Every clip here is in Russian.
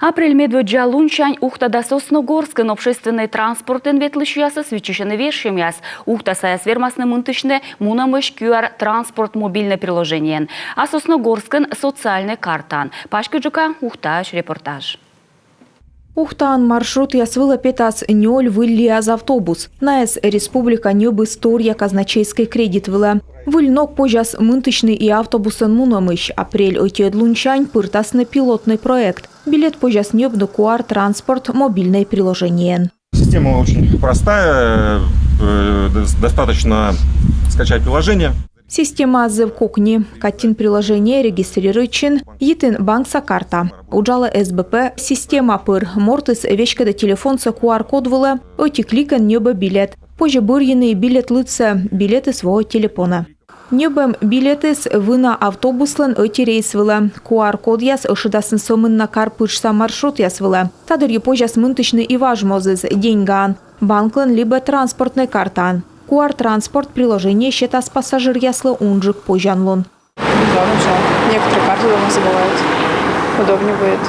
Апрель медведжа лунчань ухтада Сосногорскын общественный транспортын ветлышясы свечищены вершемяс. Ухта саяс вермасны мынтышны мунамыш QR транспорт мобильное приложение. А Сосногорскын социальный картан. Пашка Джука, Ухташ репортаж. Ухтан маршрут ясвыла петас нёль вылли аз автобус. Наэс республика нёбы сторья казначейской кредит выла. Выльнок пожас мынтычный и автобусын мунамыш. Апрель отед лунчань пыртасный пилотный проект. Билет пожас нёбны QR транспорт мобильное приложение. Система очень простая, достаточно скачать приложение. Система азыв кокни, катин приложение регистрируйчин, етин банкса карта. Уджала СБП, система пыр, мортыс вешкада телефон со QR-код вылы, оти кликан нёба билет. Позже бырьины билет лыца, билеты своего телефона. Нёбам билеты с вына автобуслан оти рейс вылы. QR-код яс ошидасын сомын на карпышса маршрут яс вылы. Тадыр епожас мынтычны и важмозыз деньган, банклан либо транспортный картан. QR транспорт приложение счета с пассажир яслы унжик пожанлон. Некоторые карты дома забывают. Удобнее будет.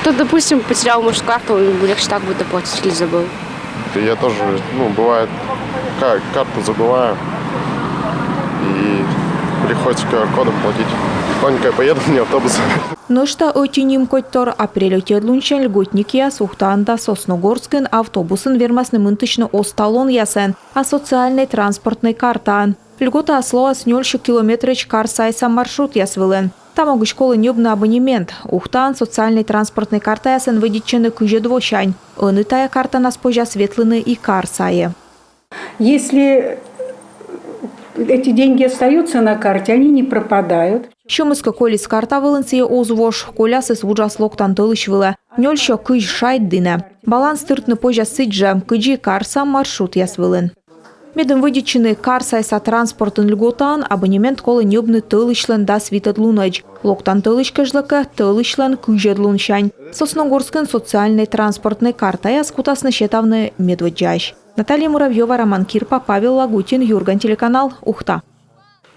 Тут, допустим, потерял, может, карту, и легче так будет оплатить, если забыл. Я тоже, бывает, карту забываю, и приходится QR-кодом платить. Тоненько я поеду, мне автобус. Но что отиним коттор апрель отед лунчань льготник яс Ухтанда Сосногорскын автобусын вермасны мынтычны осталон ясен, а социальный транспортный картан. Льгота ослоа с нёльшик километрыч карсайса маршрут ясвылен. Там огы школы нёбны абонемент. Ухтан социальный транспортный карта ясен выдичены кыже двощань. Тая карта нас позже светлыны и карсае. Если эти деньги остаются на карте, они не пропадают. Шумыска колис карта вылынсие озвош, колясы свуджас локтан тылышвыла. Нёльшо кыж шайт дына. Баланс тыртны позже сыджа, кыжи карса маршрут ясвылен. Медом выдичены карсайса транспортын льготан, абонемент колы нёбны тылышлен да свитат лунач. Локтан тылышкажлыка тылышлен кыжет луншань. Сосногорскын социальный транспортный карта яскутасны счетавны медведжащ. Наталья Муравьева, Роман Кирпа, Павел Лагутин, Юрган, телеканал Ухта.